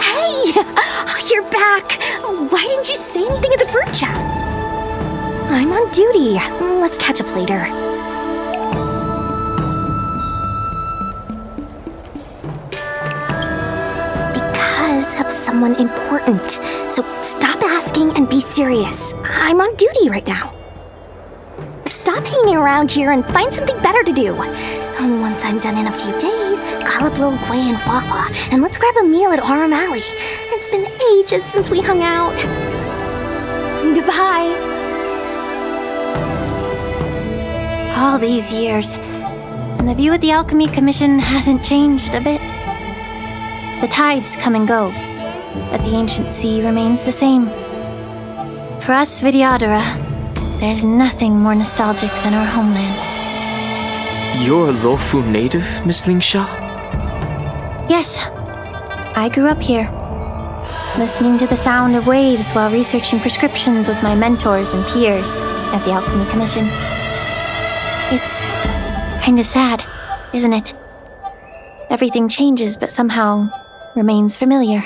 Hey! You're back! Why didn't you say anything in the group chat? I'm on duty. Let's catch up later. Because of someone important. So stop asking and be serious. I'm on duty right now. Stop hanging around here and find something better to do. Once I'm done in a few days, call up Lil Gui and Wawa, and let's grab a meal at Aurum Alley. It's been ages since we hung out. Goodbye. All these years, and the view of the Alchemy Commission hasn't changed a bit. The tides come and go, but the ancient sea remains the same. For us Vidyadhara, there's nothing more nostalgic than our homeland. You're a Luofu native, Miss Lingsha? Yes, I grew up here, listening to the sound of waves while researching prescriptions with my mentors and peers at the Alchemy Commission. It's kind of sad, isn't it? Everything changes but somehow remains familiar.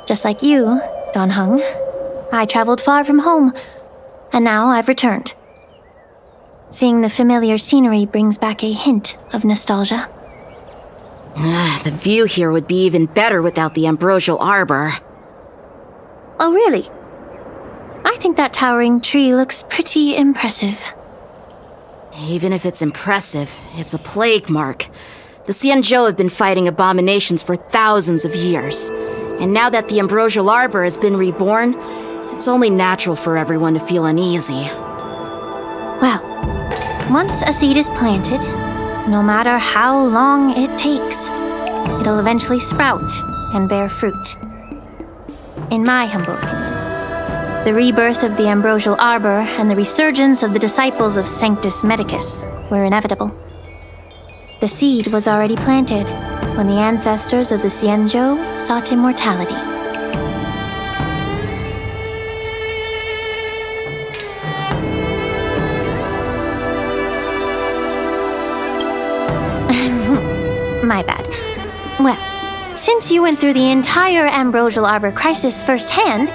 Just like you, Don Hung, I traveled far from home, and now I've returned. Seeing the familiar scenery brings back a hint of nostalgia. The view here would be even better without the ambrosial arbor. Oh, really? I think that towering tree looks pretty impressive. Even if it's impressive, it's a plague mark. The Xianzhou have been fighting abominations for thousands of years. And now that the ambrosial arbor has been reborn, it's only natural for everyone to feel uneasy. Well, once a seed is planted, no matter how long it takes, it'll eventually sprout and bear fruit. In my humble opinion, the rebirth of the ambrosial arbor and the resurgence of the disciples of Sanctus Medicus were inevitable. The seed was already planted when the ancestors of the Xianzhou sought immortality. My bad. Well, since you went through the entire ambrosial arbor crisis firsthand,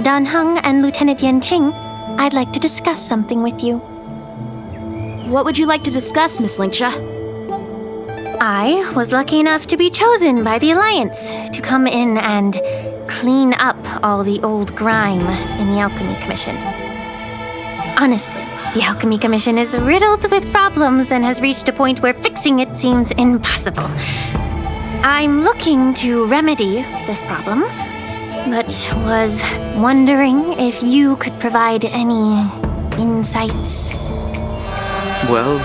Dan Heng and Lieutenant Yanqing, I'd like to discuss something with you. What would you like to discuss, Miss Lingsha? I was lucky enough to be chosen by the Alliance to come in and clean up all the old grime in the Alchemy Commission. Honestly, the Alchemy Commission is riddled with problems and has reached a point where fixing it seems impossible. I'm looking to remedy this problem, but was wondering if you could provide any insights. Well,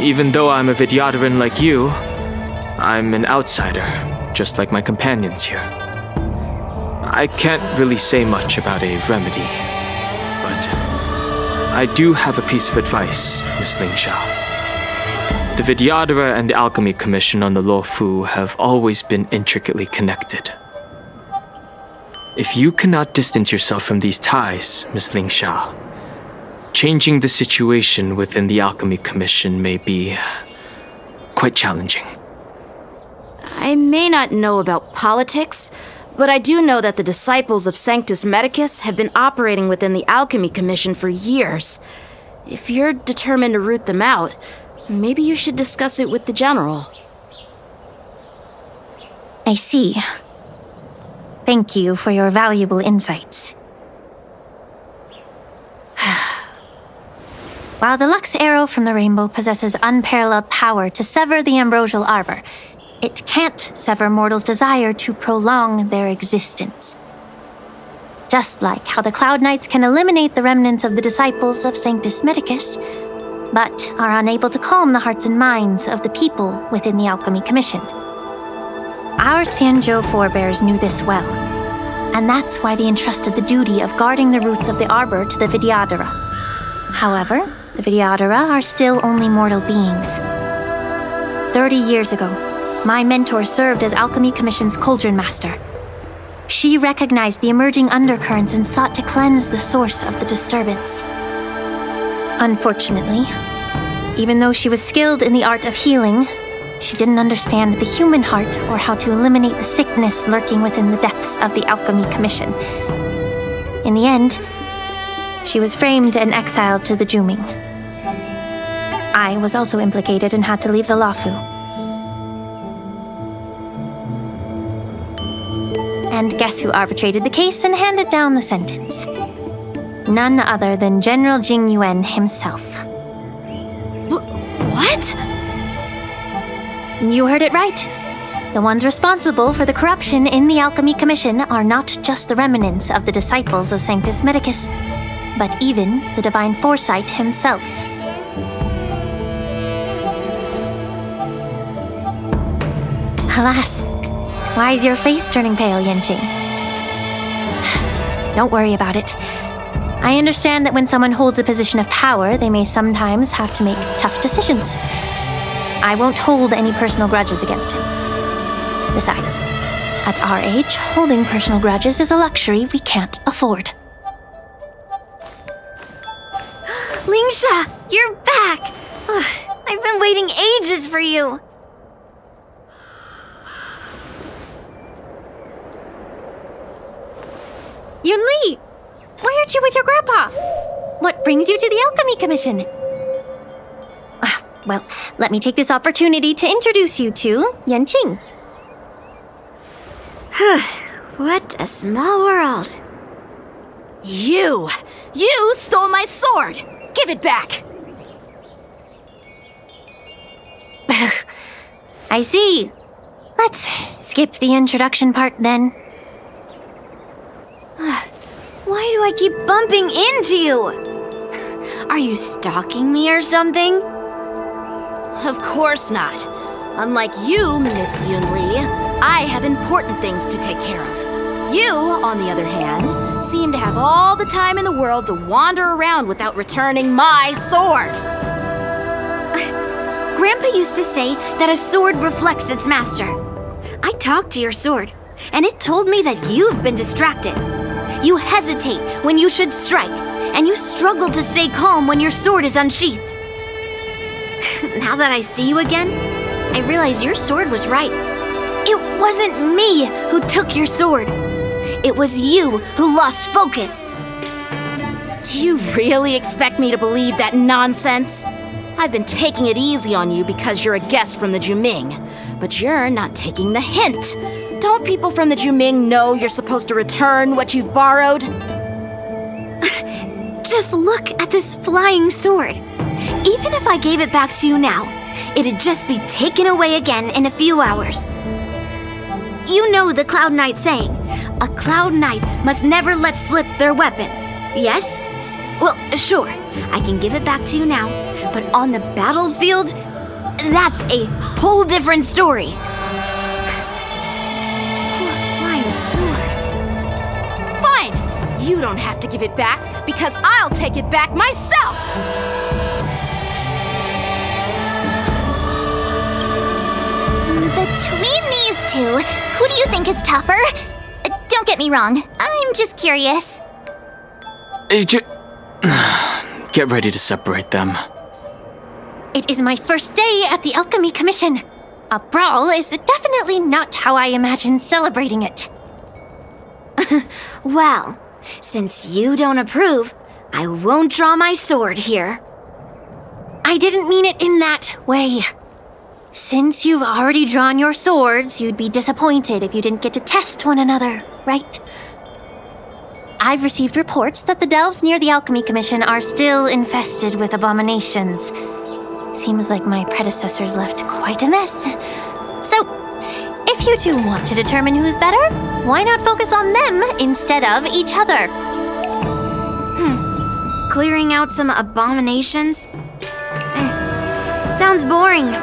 even though I'm a Vidyadharan like you, I'm an outsider, just like my companions here. I can't really say much about a remedy, but I do have a piece of advice, Miss Lingsha. The Vidyadhara and the Alchemy Commission on the Luofu have always been intricately connected. If you cannot distance yourself from these ties, Miss Lingsha, changing the situation within the Alchemy Commission may be quite challenging. I may not know about politics, but I do know that the disciples of Sanctus Medicus have been operating within the Alchemy Commission for years. If you're determined to root them out, maybe you should discuss it with the General. I see. Thank you for your valuable insights. While the Lux Arrow from the Rainbow possesses unparalleled power to sever the ambrosial arbor, it can't sever mortals' desire to prolong their existence. Just like how the Cloud Knights can eliminate the remnants of the disciples of Sanctus Medicus, but are unable to calm the hearts and minds of the people within the Alchemy Commission. Our Xianzhou forebears knew this well, and that's why they entrusted the duty of guarding the roots of the arbor to the Vidyadhara. However, the Vidyadhara are still only mortal beings. 30 years ago, my mentor served as Alchemy Commission's Cauldron Master. She recognized the emerging undercurrents and sought to cleanse the source of the disturbance. Unfortunately, Even though she was skilled in the art of healing, she didn't understand the human heart or how to eliminate the sickness lurking within the depths of the Alchemy Commission. In the end, she was framed and exiled to the Juming. I was also implicated and had to leave the Lafu. And guess who arbitrated the case and handed down the sentence? None other than General Jing Yuan himself. What? You heard it right. The ones responsible for the corruption in the Alchemy Commission are not just the remnants of the disciples of Sanctus Medicus, but even the Divine Foresight himself. Alas, why is your face turning pale, Yanqing? Don't worry about it. I understand that when someone holds a position of power, they may sometimes have to make tough decisions. I won't hold any personal grudges against him. Besides, at our age, holding personal grudges is a luxury we can't afford. Lingsha, you're back! I've been waiting ages for you. Yunli! Why aren't you with your grandpa? What brings you to the Alchemy Commission? Well, let me take this opportunity to introduce you to Yanqing. What a small world. You stole my sword! Give it back! I see. Let's skip the introduction part then. Why do I keep bumping into you? Are you stalking me or something? Of course not. Unlike you, Miss Yunli, I have important things to take care of. You, on the other hand, seem to have all the time in the world to wander around without returning my sword. Grandpa used to say that a sword reflects its master. I talked to your sword, and it told me that you've been distracted. You hesitate when you should strike, and you struggle to stay calm when your sword is unsheathed. Now that I see you again, I realize your sword was right. It wasn't me who took your sword. It was you who lost focus. Do you really expect me to believe that nonsense? I've been taking it easy on you because you're a guest from the Juming, but you're not taking the hint. Don't people from the Juming know you're supposed to return what you've borrowed? Just look at this flying sword. Even if I gave it back to you now, it'd just be taken away again in a few hours. You know the Cloud Knight saying, a Cloud Knight must never let slip their weapon, yes? Well, sure, I can give it back to you now, but on the battlefield, that's a whole different story. Poor flying sword. Fine! You don't have to give it back, because I'll take it back myself! Between these two, who do you think is tougher? Don't get me wrong, I'm just curious. Get ready to separate them. It is my first day at the Alchemy Commission. A brawl is definitely not how I imagined celebrating it. Well, since you don't approve, I won't draw my sword here. I didn't mean it in that way. Since you've already drawn your swords, you'd be disappointed if you didn't get to test one another, right? I've received reports that the delves near the Alchemy Commission are still infested with abominations. Seems like my predecessors left quite a mess. So, if you two want to determine who's better, why not focus on them instead of each other? Clearing out some abominations? Sounds boring.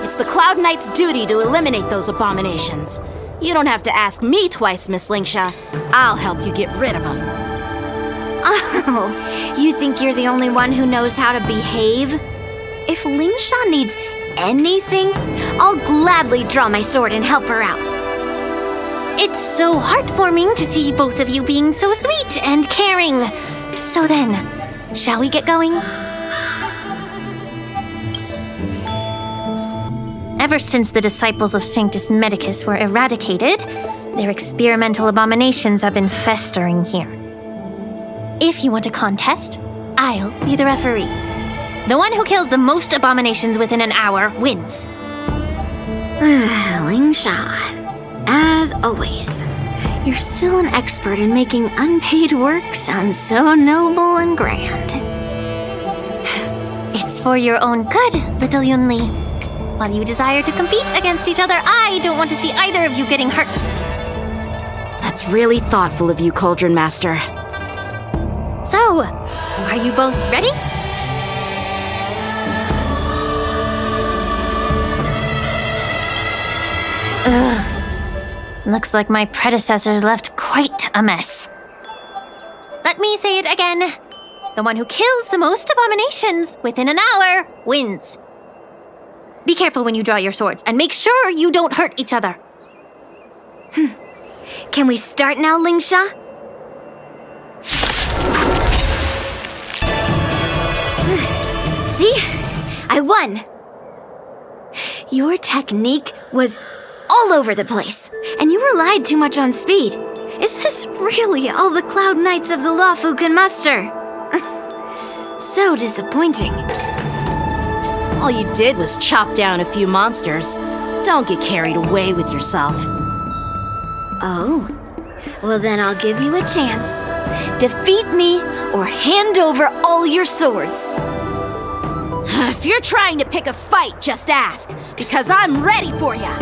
It's the Cloud Knight's duty to eliminate those abominations. You don't have to ask me twice, Miss Lingsha. I'll help you get rid of them. Oh, you think you're the only one who knows how to behave? If Lingsha needs anything, I'll gladly draw my sword and help her out. It's so heartwarming to see both of you being so sweet and caring. So then, shall we get going? Ever since the disciples of Sanctus Medicus were eradicated, their experimental abominations have been festering here. If you want a contest, I'll be the referee. The one who kills the most abominations within an hour wins. Lingsha, as always, you're still an expert in making unpaid work sound so noble and grand. It's for your own good, little Yunli. While you desire to compete against each other, I don't want to see either of you getting hurt. That's really thoughtful of you, Cauldron Master. So, are you both ready? Looks like my predecessors left quite a mess. Let me say it again. The one who kills the most abominations within an hour wins. Be careful when you draw your swords, and make sure you don't hurt each other. Can we start now, Lingsha? See? I won! Your technique was all over the place, and you relied too much on speed. Is this really all the Cloud Knights of the Lawfu can muster? So disappointing. All you did was chop down a few monsters. Don't get carried away with yourself. Oh, well then I'll give you a chance. Defeat me or hand over all your swords. If you're trying to pick a fight, just ask, because I'm ready for ya.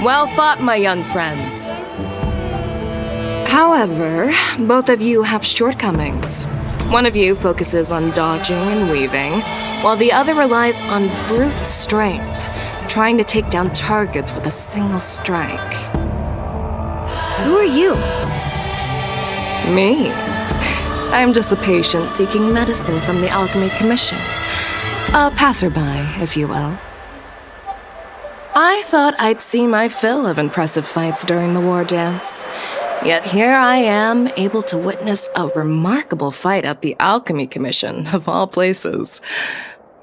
Well fought, my young friends. However, both of you have shortcomings. One of you focuses on dodging and weaving, while the other relies on brute strength, trying to take down targets with a single strike. Who are you? Me? I'm just a patient seeking medicine from the Alchemy Commission. A passerby, if you will. I thought I'd see my fill of impressive fights during the war dance. Yet here I am, able to witness a remarkable fight at the Alchemy Commission, of all places.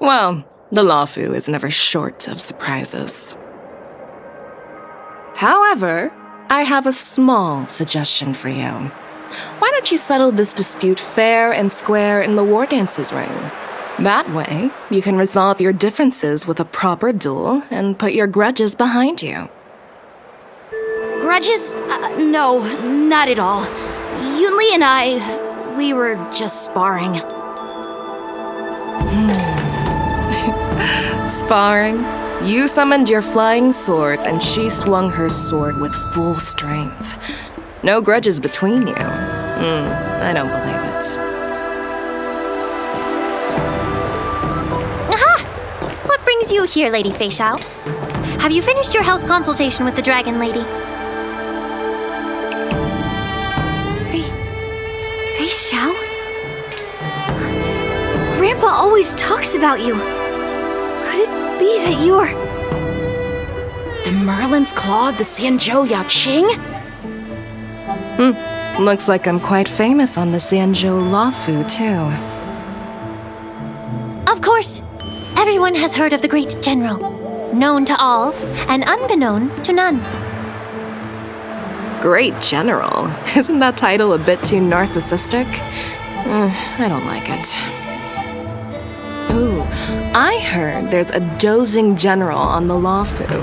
Well, the Lawfu is never short of surprises. However, I have a small suggestion for you. Why don't you settle this dispute fair and square in the war dance's ring? That way, you can resolve your differences with a proper duel and put your grudges behind you. Grudges? No, not at all. Yunli and I, we were just sparring. Sparring? You summoned your flying swords and she swung her sword with full strength. No grudges between you. I don't believe it. What brings you here, Lady Fei Xiao? Have you finished your health consultation with the Dragon Lady? Fei Xiao? Grandpa always talks about you. Could it be that you're... The Merlin's Claw of the Xianzhou Yanqing? Looks like I'm quite famous on the Xianzhou Lawfu, too. Of course. Everyone has heard of the great general. Known to all, and unbeknown to none. Great General? Isn't that title a bit too narcissistic? I don't like it. Ooh, I heard there's a dozing general on the Lawfu,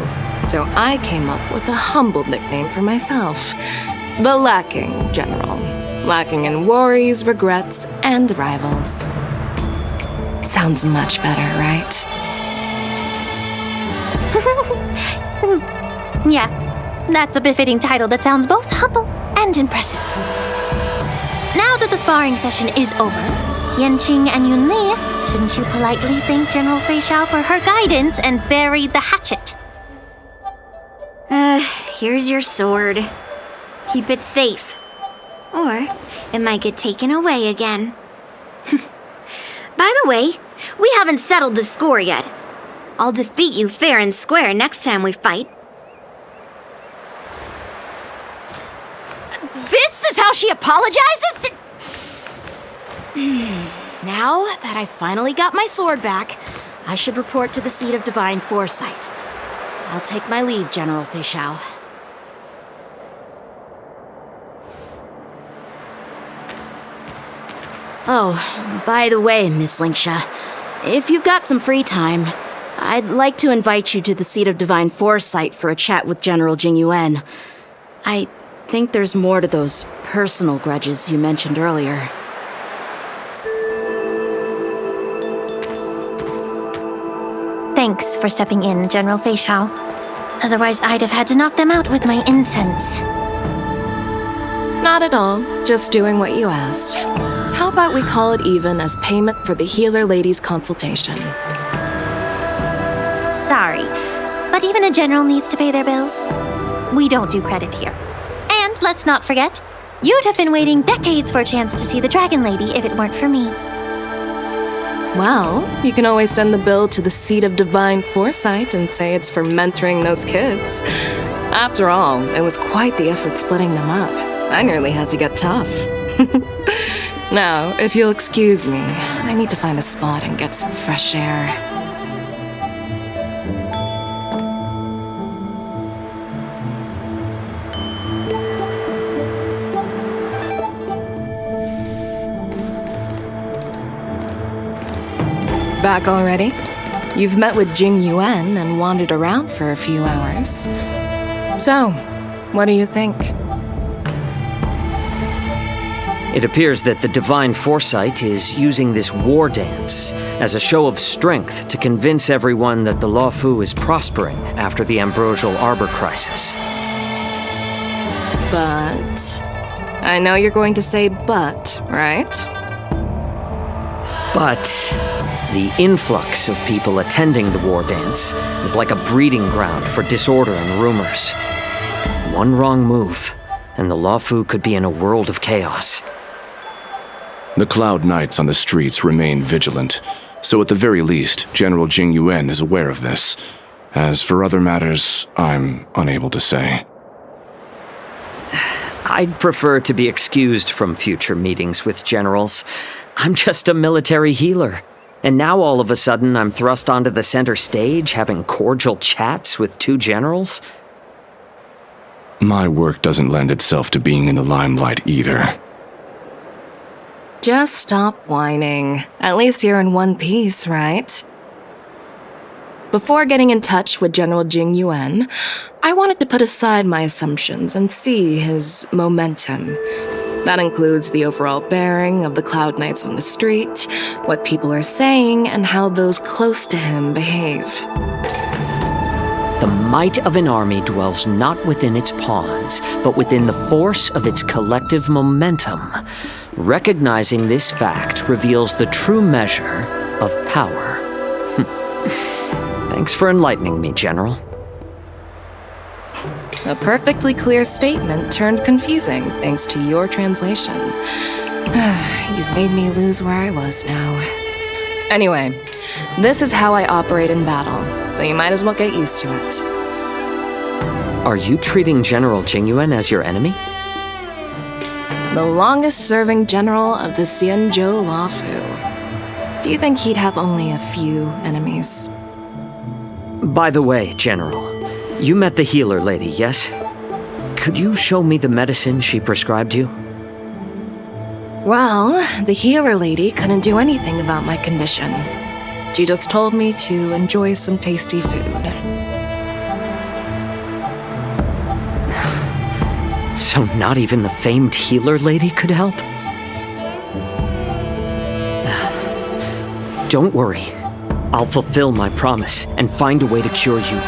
so I came up with a humble nickname for myself. The Lacking General. Lacking in worries, regrets, and rivals. Sounds much better, right? Yeah, that's a befitting title that sounds both humble and impressive. Now that the sparring session is over, Yanqing and Yunli, shouldn't you politely thank General Fei Xiao for her guidance and bury the hatchet? Here's your sword. Keep it safe. Or it might get taken away again. By the way, we haven't settled the score yet. I'll defeat you fair and square next time we fight. This is how she apologizes? Now that I finally got my sword back, I should report to the seat of divine foresight. I'll take my leave, General Fei Xiao. Oh, by the way, Miss Linksha, if you've got some free time, I'd like to invite you to the seat of divine foresight for a chat with General Jingyuan. I think there's more to those personal grudges you mentioned earlier. Thanks for stepping in, General Fei Xiao. Otherwise, I'd have had to knock them out with my incense. Not at all. Just doing what you asked. How about we call it even as payment for the healer lady's consultation? Sorry, but even a general needs to pay their bills. We don't do credit here. And let's not forget, you'd have been waiting decades for a chance to see the Dragon Lady if it weren't for me. Well, you can always send the bill to the seat of divine foresight and say it's for mentoring those kids. After all, it was quite the effort splitting them up. I nearly had to get tough. Now, if you'll excuse me, I need to find a spot and get some fresh air. Back already? You've met with Jing Yuan and wandered around for a few hours. So, what do you think? It appears that the Divine Foresight is using this war dance as a show of strength to convince everyone that the Luofu is prospering after the Ambrosial Arbor crisis. But... I know you're going to say but, right? But the influx of people attending the war dance is like a breeding ground for disorder and rumors. One wrong move, and the Luofu could be in a world of chaos. The Cloud Knights on the streets remain vigilant, so at the very least, General Jing Yuan is aware of this. As for other matters, I'm unable to say. I'd prefer to be excused from future meetings with generals. I'm just a military healer. And now all of a sudden I'm thrust onto the center stage having cordial chats with two generals? My work doesn't lend itself to being in the limelight either. Just stop whining. At least you're in one piece, right? Before getting in touch with General Jing Yuan, I wanted to put aside my assumptions and see his momentum. That includes the overall bearing of the Cloud Knights on the street, what people are saying, and how those close to him behave. The might of an army dwells not within its pawns, but within the force of its collective momentum. Recognizing this fact reveals the true measure of power. Thanks for enlightening me, General. A perfectly clear statement turned confusing thanks to your translation. You've made me lose where I was now. Anyway, this is how I operate in battle, so you might as well get used to it. Are you treating General Jingyuan as your enemy? The longest-serving general of the Xianzhou Luofu. Do you think he'd have only a few enemies? By the way, General, you met the healer lady, yes? Could you show me the medicine she prescribed you? Well, the healer lady couldn't do anything about my condition. She just told me to enjoy some tasty food. So not even the famed healer lady could help? Don't worry. I'll fulfill my promise and find a way to cure you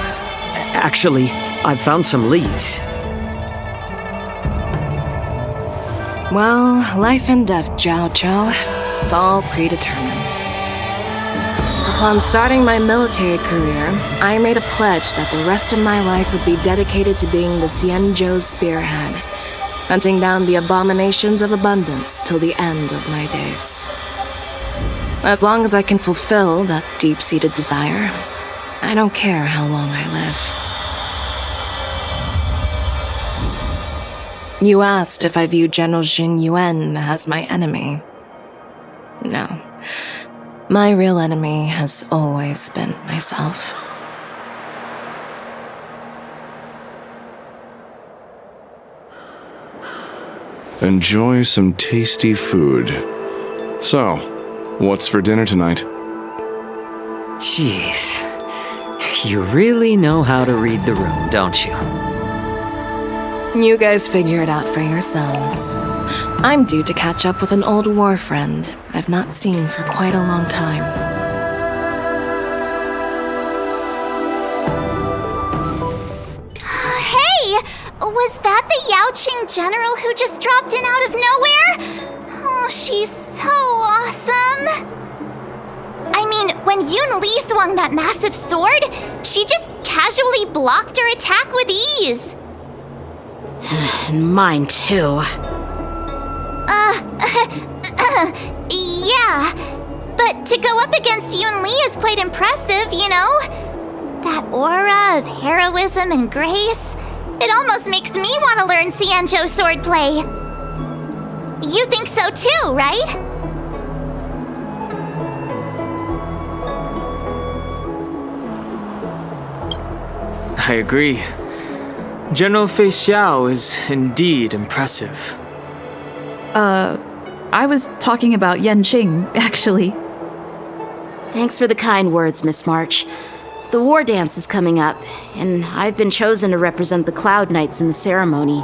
Actually, I've found some leads. Well, life and death, Jiao Chou. It's all predetermined. Upon starting my military career, I made a pledge that the rest of my life would be dedicated to being the Xianzhou's spearhead, hunting down the abominations of abundance till the end of my days. As long as I can fulfill that deep-seated desire, I don't care how long I live. You asked if I view General Jing Yuan as my enemy. No. My real enemy has always been myself. Enjoy some tasty food. So, what's for dinner tonight? Jeez. You really know how to read the room, don't you? You guys figure it out for yourselves. I'm due to catch up with an old war friend I've not seen for quite a long time. Hey! Was that the Yanqing general who just dropped in out of nowhere? Oh, she's so awesome! I mean, when Yun Li swung that massive sword, she just casually blocked her attack with ease. And mine too. Yeah. But to go up against Yun Li is quite impressive, you know? That aura of heroism and grace, it almost makes me want to learn Xianzhou swordplay. You think so too, right? I agree. General Fei Xiao is indeed impressive. I was talking about Yanqing, actually. Thanks for the kind words, Miss March. The war dance is coming up, and I've been chosen to represent the Cloud Knights in the ceremony.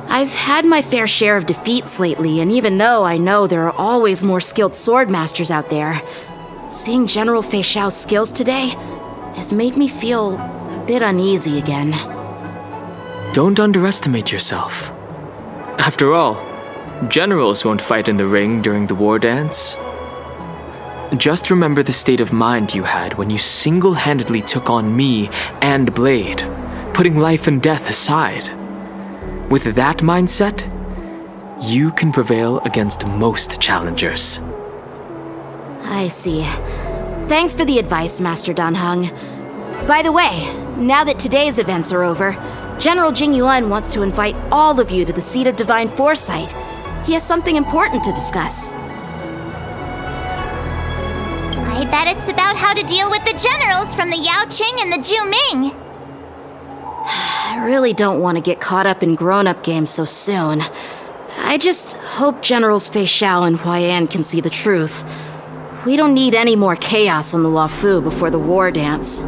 I've had my fair share of defeats lately, and even though I know there are always more skilled sword masters out there, seeing General Fei Xiao's skills today has made me feel a bit uneasy again. Don't underestimate yourself. After all, generals won't fight in the ring during the war dance. Just remember the state of mind you had when you single-handedly took on me and Blade, putting life and death aside. With that mindset, you can prevail against most challengers. I see. Thanks for the advice, Master Dan Heng. By the way, now that today's events are over, General Jing Yuan wants to invite all of you to the Seat of Divine Foresight. He has something important to discuss. I bet it's about how to deal with the generals from the Yanqing and the Zhuming. I really don't want to get caught up in grown-up games so soon. I just hope Generals Fei Xiao and Huaiyan can see the truth. We don't need any more chaos on the Luofu before the war dance.